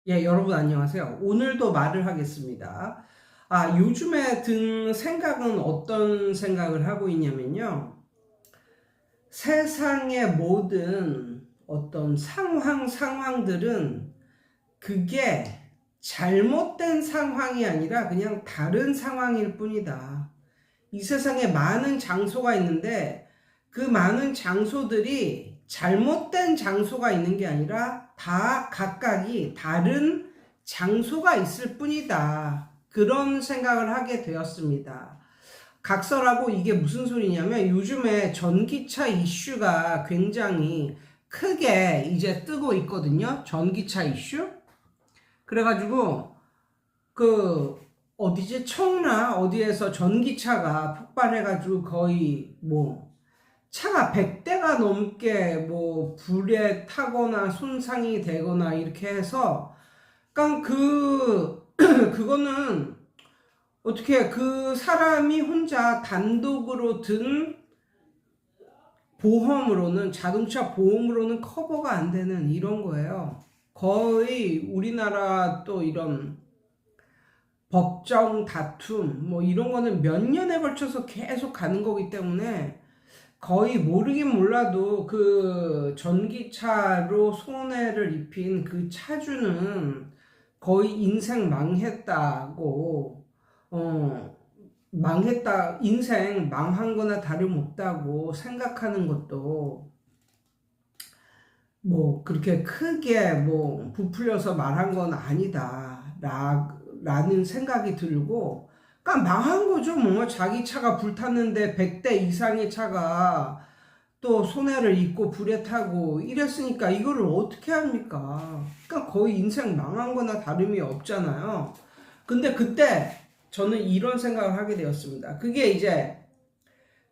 예, 여러분 안녕하세요. 오늘도 말을 하겠습니다. 요즘에 든 생각은 어떤 생각을 하고 있냐면요. 세상의 모든 어떤 상황들은 그게 잘못된 상황이 아니라 그냥 다른 상황일 뿐이다. 이 세상에 많은 장소가 있는데 그 많은 장소들이 잘못된 장소가 있는 게 아니라 다 각각이 다른 장소가 있을 뿐이다. 그런 생각을 하게 되었습니다. 각설하고 이게 무슨 소리냐면 요즘에 전기차 이슈가 굉장히 크게 이제 뜨고 있거든요. 전기차 이슈. 그래가지고 그 어디지 청라 어디에서 전기차가 폭발해가지고 거의 뭐 차가 100대가 넘게 뭐 불에 타거나 손상이 되거나 이렇게 해서 그러니까 그거는 어떻게 그 사람이 혼자 단독으로 든 보험으로는 자동차 보험으로는 커버가 안 되는 이런 거예요. 거의 우리나라 또 이런 법정 다툼 뭐 이런 거는 몇 년에 걸쳐서 계속 가는 거기 때문에 거의 모르긴 몰라도 그 전기차로 손해를 입힌 그 차주는 거의 인생 망했다고 망했다 인생 망한 거나 다름없다고 생각하는 것도 뭐 그렇게 크게 뭐 부풀려서 말한 건 아니다 라는 생각이 들고 그러니까 망한 거죠. 뭐 자기 차가 불탔는데 100대 이상의 차가 또 손해를 입고 불에 타고 이랬으니까 이거를 어떻게 합니까? 그러니까 거의 인생 망한 거나 다름이 없잖아요. 근데 그때 저는 이런 생각을 하게 되었습니다. 그게 이제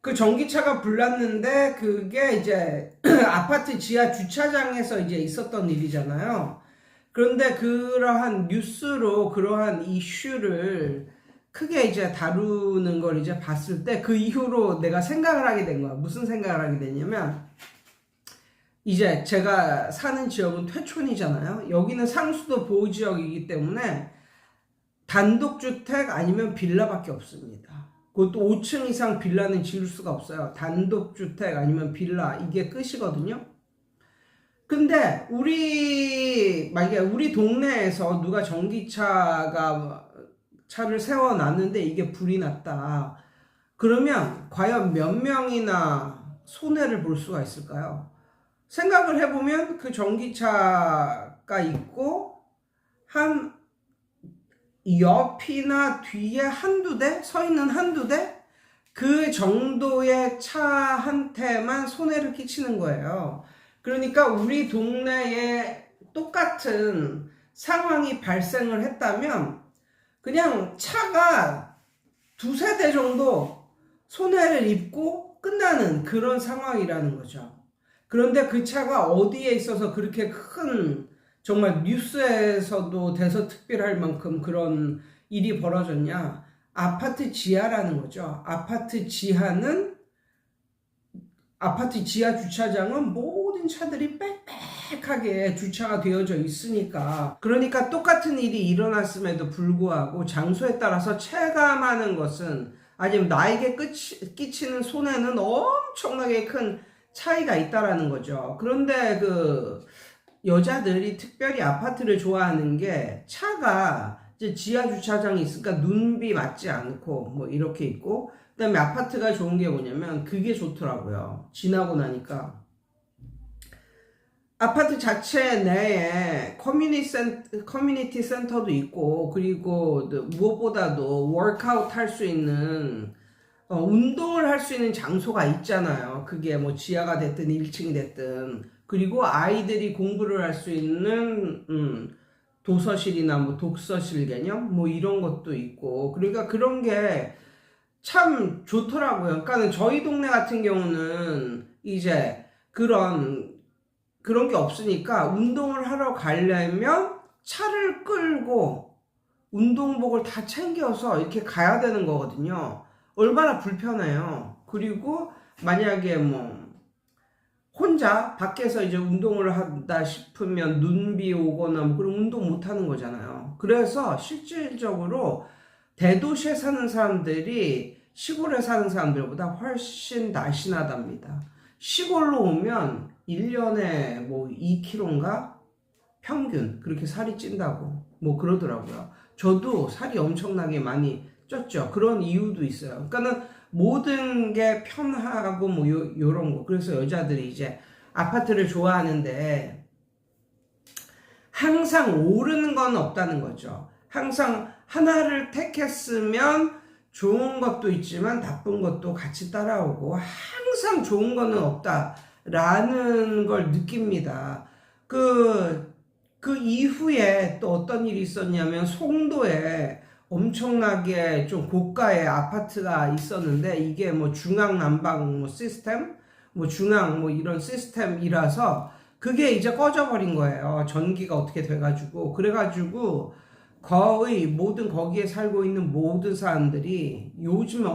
그 전기차가 불났는데 그게 이제 아파트 지하 주차장에서 이제 있었던 일이잖아요. 그런데 그러한 뉴스로 그러한 이슈를 크게 이제 다루는 걸 이제 봤을 때 그 이후로 내가 생각을 하게 된 거야. 무슨 생각을 하게 됐냐면 이제 제가 사는 지역은 퇴촌이잖아요. 여기는 상수도 보호지역이기 때문에 단독주택 아니면 빌라밖에 없습니다. 그것도 5층 이상 빌라는 지을 수가 없어요. 단독주택 아니면 빌라 이게 끝이거든요. 근데 만약에 우리 동네에서 누가 차를 세워놨는데 이게 불이 났다. 그러면 과연 몇 명이나 손해를 볼 수가 있을까요? 생각을 해보면 그 전기차가 있고 한 옆이나 뒤에 한두 대 서 있는 한두 대 그 정도의 차한테만 손해를 끼치는 거예요. 그러니까 우리 동네에 똑같은 상황이 발생을 했다면 그냥 차가 두세 대 정도 손해를 입고 끝나는 그런 상황이라는 거죠. 그런데 그 차가 어디에 있어서 그렇게 큰 정말 뉴스에서도 대서특필할 만큼 그런 일이 벌어졌냐? 아파트 지하라는 거죠. 아파트 지하 주차장은 모든 차들이 빽빽하게 주차가 되어져 있으니까 그러니까 똑같은 일이 일어났음에도 불구하고 장소에 따라서 체감하는 것은 아니면 나에게 끼치는 손해는 엄청나게 큰 차이가 있다라는 거죠. 그런데 그 여자들이 특별히 아파트를 좋아하는 게 차가 이제 지하 주차장이 있으니까 눈비 맞지 않고 뭐 이렇게 있고 그다음에 아파트가 좋은 게 뭐냐면 그게 좋더라고요. 지나고 나니까 아파트 자체 내에 커뮤니티 센터도 있고 그리고 무엇보다도 워크아웃 할 수 있는 운동을 할 수 있는 장소가 있잖아요. 그게 뭐 지하가 됐든 1층이 됐든 그리고 아이들이 공부를 할 수 있는 도서실이나 뭐 독서실 개념 뭐 이런 것도 있고 그러니까 그런 게 참 좋더라고요. 그러니까 저희 동네 같은 경우는 이제 그런 게 없으니까 운동을 하러 가려면 차를 끌고 운동복을 다 챙겨서 이렇게 가야 되는 거거든요. 얼마나 불편해요. 그리고 만약에 뭐 혼자 밖에서 이제 운동을 한다 싶으면 눈비 오거나 뭐 그런 운동 못 하는 거잖아요. 그래서 실질적으로 대도시에 사는 사람들이 시골에 사는 사람들보다 훨씬 날씬하답니다. 시골로 오면 1년에 뭐 2kg인가? 평균 그렇게 살이 찐다고 뭐 그러더라고요. 저도 살이 엄청나게 많이 쪘죠. 그런 이유도 있어요. 그러니까는 모든 게 편하고 뭐 요런 거. 그래서 여자들이 이제 아파트를 좋아하는데 항상 오르는 건 없다는 거죠. 항상 하나를 택했으면 좋은 것도 있지만 나쁜 것도 같이 따라오고 항상 좋은 거는 없다라는 걸 느낍니다. 그 이후에 또 어떤 일이 있었냐면 송도에 엄청나게 좀 고가의 아파트가 있었는데 이게 뭐 중앙 난방 뭐 시스템, 뭐 중앙 뭐 이런 시스템이라서 그게 이제 꺼져버린 거예요. 전기가 어떻게 돼가지고 그래가지고 거의 모든 거기에 살고 있는 모든 사람들이 요즘에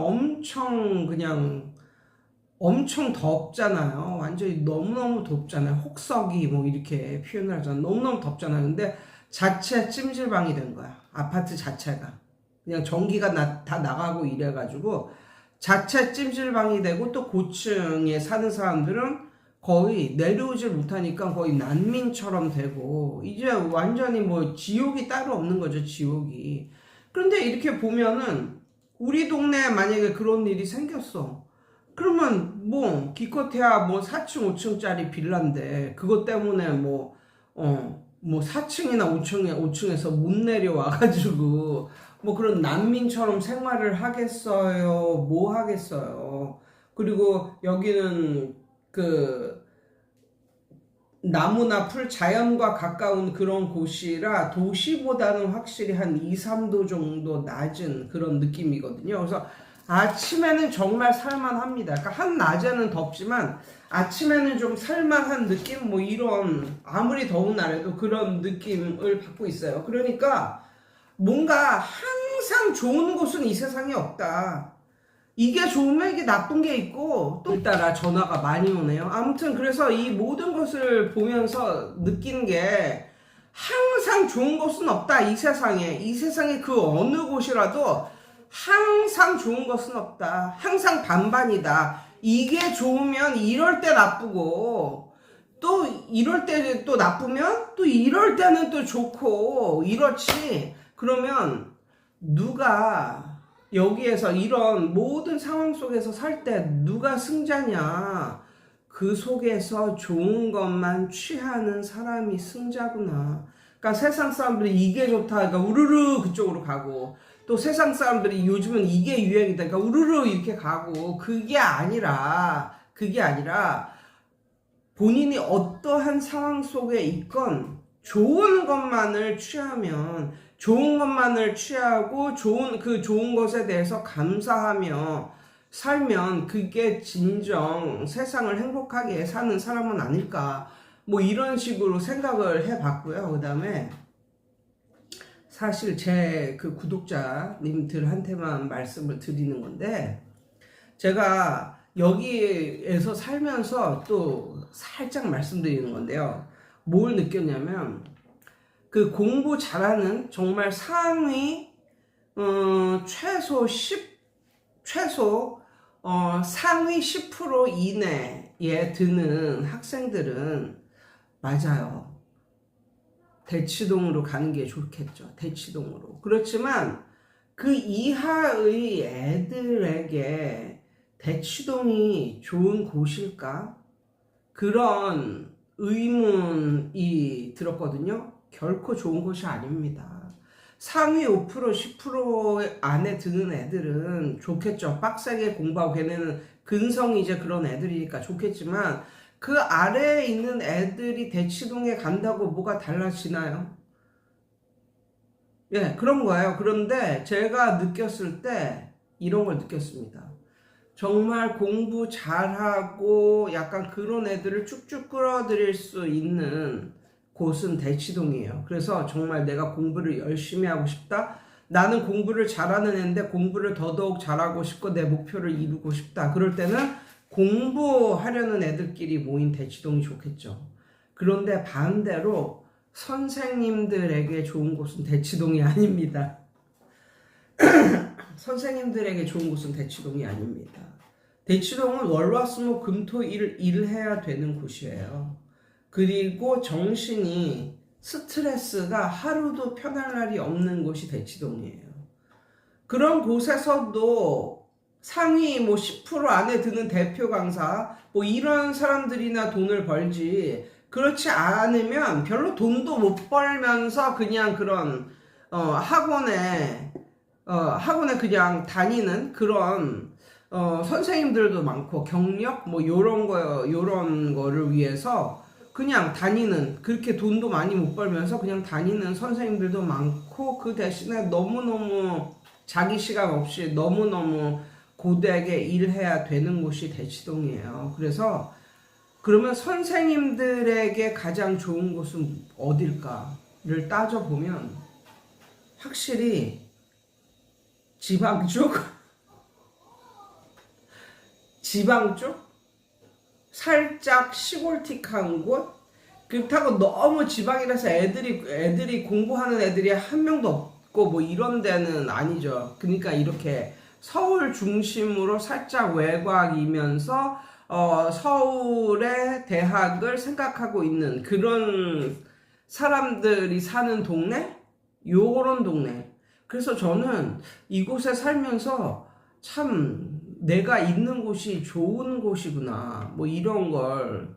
엄청 덥잖아요. 완전히 너무너무 덥잖아요. 혹석이 뭐 이렇게 표현을 하잖아요. 너무너무 덥잖아요. 근데 자체 찜질방이 된 거야. 아파트 자체가. 그냥 전기가 다 나가고 이래가지고 자체 찜질방이 되고 또 고층에 사는 사람들은 거의 내려오질 못하니까 거의 난민처럼 되고 이제 완전히 뭐 지옥이 따로 없는 거죠. 지옥이. 그런데 이렇게 보면은 우리 동네에 만약에 그런 일이 생겼어. 그러면 뭐 기껏해야 뭐 4층 5층짜리 빌라인데 그것 때문에 뭐 4층이나 5층에서 못 내려와 가지고 뭐 그런 난민처럼 생활을 하겠어요? 뭐 하겠어요? 그리고 여기는 그 나무나 풀 자연과 가까운 그런 곳이라 도시보다는 확실히 한 2, 3도 정도 낮은 그런 느낌이거든요. 그래서 아침에는 정말 살만합니다. 그러니까 한낮에는 덥지만 아침에는 좀 살만한 느낌? 뭐 이런 아무리 더운 날에도 그런 느낌을 받고 있어요. 그러니까 뭔가 항상 좋은 곳은 이 세상에 없다. 이게 좋으면 이게 나쁜 게 있고 또 따라 전화가 많이 오네요. 아무튼 그래서 이 모든 것을 보면서 느낀 게 항상 좋은 것은 없다. 이 세상에 그 어느 곳이라도 항상 좋은 것은 없다. 항상 반반이다. 이게 좋으면 이럴 때 나쁘고 또 이럴 때 또 나쁘면 또 이럴 때는 또 좋고 이렇지. 그러면 누가 여기에서 이런 모든 상황 속에서 살 때 누가 승자냐? 그 속에서 좋은 것만 취하는 사람이 승자구나. 그러니까 세상 사람들이 이게 좋다. 그러니까 우르르 그쪽으로 가고 또 세상 사람들이 요즘은 이게 유행이다. 그러니까 우르르 이렇게 가고 그게 아니라 본인이 어떠한 상황 속에 있건 좋은 것만을 취하면 좋은 것만을 취하고 좋은 것에 대해서 감사하며 살면 그게 진정 세상을 행복하게 사는 사람은 아닐까. 뭐 이런 식으로 생각을 해봤고요. 그 다음에 사실 제 그 구독자님들한테만 말씀을 드리는 건데 제가 여기에서 살면서 또 살짝 말씀드리는 건데요. 뭘 느꼈냐면 그 공부 잘하는 정말 상위 상위 10% 이내에 드는 학생들은 맞아요. 대치동으로 가는 게 좋겠죠. 대치동으로. 그렇지만 그 이하의 애들에게 대치동이 좋은 곳일까? 그런 의문이 들었거든요. 결코 좋은 곳이 아닙니다. 상위 5%, 10% 안에 드는 애들은 좋겠죠. 빡세게 공부하고 걔네는 근성이 이제 그런 애들이니까 좋겠지만 그 아래에 있는 애들이 대치동에 간다고 뭐가 달라지나요? 예, 그런 거예요. 그런데 제가 느꼈을 때 이런 걸 느꼈습니다. 정말 공부 잘하고 약간 그런 애들을 쭉쭉 끌어들일 수 있는 곳은 대치동이에요. 그래서 정말 내가 공부를 열심히 하고 싶다. 나는 공부를 잘하는 애인데 공부를 더더욱 잘하고 싶고 내 목표를 이루고 싶다. 그럴 때는 공부하려는 애들끼리 모인 대치동이 좋겠죠. 그런데 반대로 선생님들에게 좋은 곳은 대치동이 아닙니다. 선생님들에게 좋은 곳은 대치동이 아닙니다. 대치동은 월화수목금토일 일을 해야 되는 곳이에요. 그리고 정신이 스트레스가 하루도 편할 날이 없는 곳이 대치동이에요. 그런 곳에서도 상위 뭐 10% 안에 드는 대표 강사 뭐 이런 사람들이나 돈을 벌지, 그렇지 않으면 별로 돈도 못 벌면서 그냥 그런 학원에 그냥 다니는 그런 선생님들도 많고, 경력 뭐 요런 거를 위해서 그냥 다니는, 그렇게 돈도 많이 못 벌면서 그냥 다니는 선생님들도 많고, 그 대신에 너무너무 자기 시간 없이 너무너무 고되게 일해야 되는 곳이 대치동이에요. 그래서 그러면 선생님들에게 가장 좋은 곳은 어딜까를 따져보면 확실히 지방 쪽? 지방 쪽? 살짝 시골틱한 곳? 그렇다고 너무 지방이라서 애들이 공부하는 애들이 한 명도 없고 뭐 이런 데는 아니죠. 그러니까 이렇게 서울 중심으로 살짝 외곽이면서 서울의 대학을 생각하고 있는 그런 사람들이 사는 동네? 요런 동네. 그래서 저는 이곳에 살면서 참 내가 있는 곳이 좋은 곳이구나, 뭐 이런 걸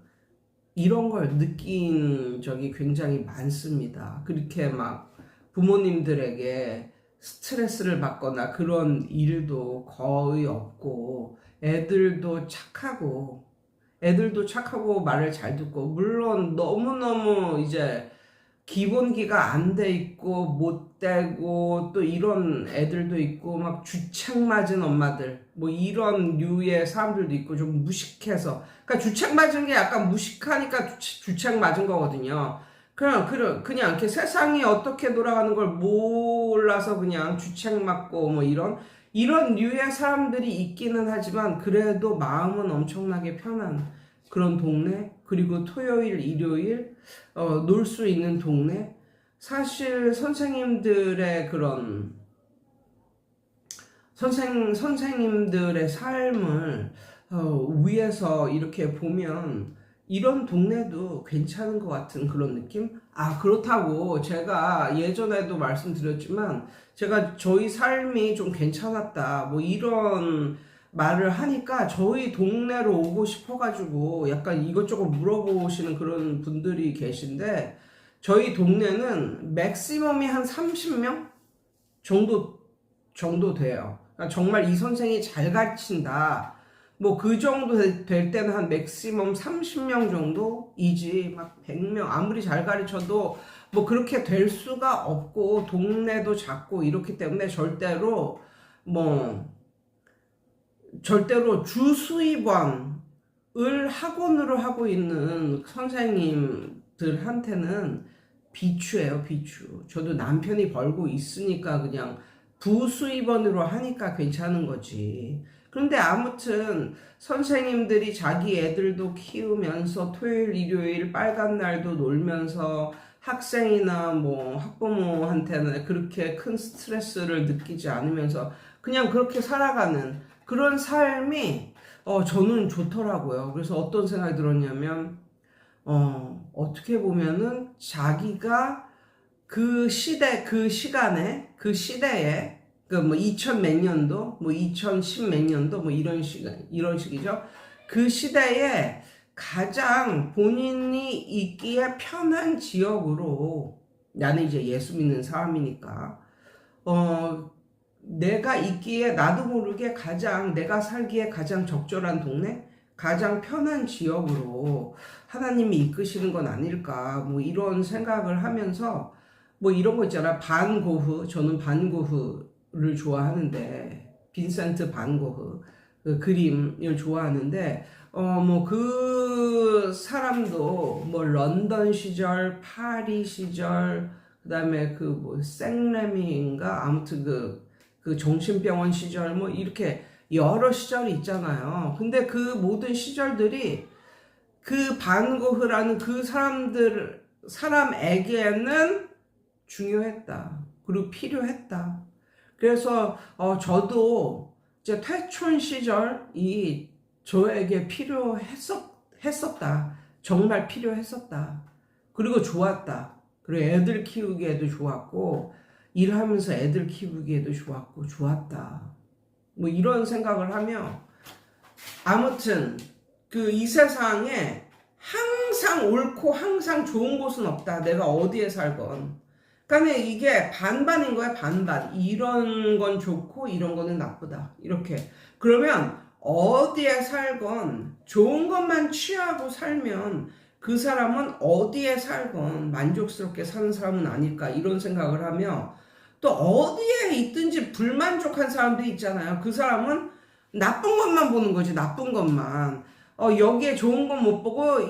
느낀 적이 굉장히 많습니다. 그렇게 막 부모님들에게 스트레스를 받거나 그런 일도 거의 없고, 애들도 착하고 말을 잘 듣고, 물론 너무너무 이제 기본기가 안 돼 있고 못 되고 또 이런 애들도 있고, 막 주책 맞은 엄마들 뭐 이런 류의 사람들도 있고, 좀 무식해서, 그러니까 주책 맞은 게 약간 무식하니까 주책 맞은 거거든요. 그냥 이렇게 세상이 어떻게 돌아가는 걸 몰라서 그냥 주책 맞고 뭐 이런 류의 사람들이 있기는 하지만, 그래도 마음은 엄청나게 편한 그런 동네. 그리고 토요일, 일요일 놀 수 있는 동네. 사실 선생님들의 그런 선생님들의 삶을 위에서 이렇게 보면 이런 동네도 괜찮은 것 같은 그런 느낌? 그렇다고 제가 예전에도 말씀드렸지만, 제가 저희 삶이 좀 괜찮았다 뭐 이런 말을 하니까 저희 동네로 오고 싶어가지고 약간 이것저것 물어보시는 그런 분들이 계신데, 저희 동네는 맥시멈이 한 30명 정도 돼요. 그러니까 정말 이 선생이 잘 가르친다, 뭐 그 정도 될 때는 한 맥시멈 30명 정도이지, 막 100명 아무리 잘 가르쳐도 뭐 그렇게 될 수가 없고, 동네도 작고 이렇기 때문에 절대로 주 수입원을 학원으로 하고 있는 선생님들한테는 비추예요, 비추. 저도 남편이 벌고 있으니까 그냥 부수입원으로 하니까 괜찮은 거지. 그런데 아무튼 선생님들이 자기 애들도 키우면서 토요일, 일요일 빨간 날도 놀면서 학생이나 뭐 학부모한테는 그렇게 큰 스트레스를 느끼지 않으면서 그냥 그렇게 살아가는 그런 삶이 저는 좋더라고요. 그래서 어떤 생각이 들었냐면, 어떻게 보면은 자기가 그 시대, 그 시간에, 그 시대에, 그 뭐 2000 몇 년도, 뭐 2010 몇 년도, 뭐 이런 식이죠. 그 시대에 가장 본인이 있기에 편한 지역으로, 나는 이제 예수 믿는 사람이니까, 내가 있기에 나도 모르게 내가 살기에 가장 적절한 동네, 가장 편한 지역으로 하나님이 이끄시는 건 아닐까, 뭐 이런 생각을 하면서, 뭐 이런 거 있잖아. 저는 반고흐를 좋아하는데, 빈센트 반고흐 그 그림을 좋아하는데, 뭐 그 사람도 뭐 런던 시절, 파리 시절, 그다음에 그 뭐 생레미인가, 아무튼 그 정신병원 시절 뭐 이렇게 여러 시절이 있잖아요. 근데 그 모든 시절들이 그 반고흐라는 그 사람에게는 중요했다. 그리고 필요했다. 그래서 저도 이제 태촌 시절이 저에게 필요했었다. 정말 필요했었다. 그리고 좋았다. 그리고 애들 키우기에도 좋았고 일하면서 애들 키우기에도 좋았고 좋았다. 뭐 이런 생각을 하며 아무튼 그 이 세상에 항상 옳고 항상 좋은 곳은 없다. 내가 어디에 살건. 그러니까 이게 반반인 거야, 반반. 이런 건 좋고 이런 거는 나쁘다. 이렇게. 그러면 어디에 살건 좋은 것만 취하고 살면 그 사람은 어디에 살건 만족스럽게 사는 사람은 아닐까 이런 생각을 하며 또 어디에 있든지 불만족한 사람들이 있잖아요. 그 사람은 나쁜 것만 보는 거지, 나쁜 것만. 여기에 좋은 건 못 보고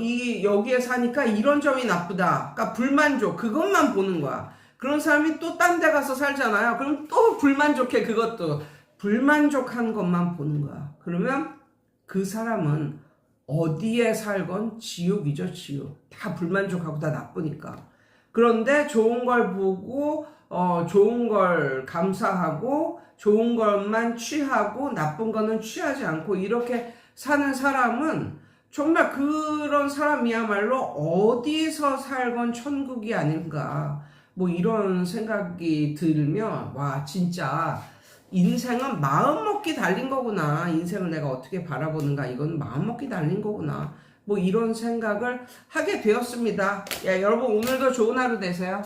여기에 사니까 이런 점이 나쁘다. 그러니까 불만족 그것만 보는 거야. 그런 사람이 또 딴 데 가서 살잖아요. 그럼 또 불만족해. 그것도 불만족한 것만 보는 거야. 그러면 그 사람은 어디에 살건 지옥이죠, 지옥. 다 불만족하고 다 나쁘니까. 그런데 좋은 걸 보고 좋은 걸 감사하고 좋은 것만 취하고 나쁜 거는 취하지 않고 이렇게 사는 사람은 정말 그런 사람이야말로 어디서 살건 천국이 아닌가 뭐 이런 생각이 들면 와 진짜 인생은 마음먹기 달린 거구나. 인생을 내가 어떻게 바라보는가 이건 마음먹기 달린 거구나. 뭐 이런 생각을 하게 되었습니다. 야, 여러분 오늘도 좋은 하루 되세요.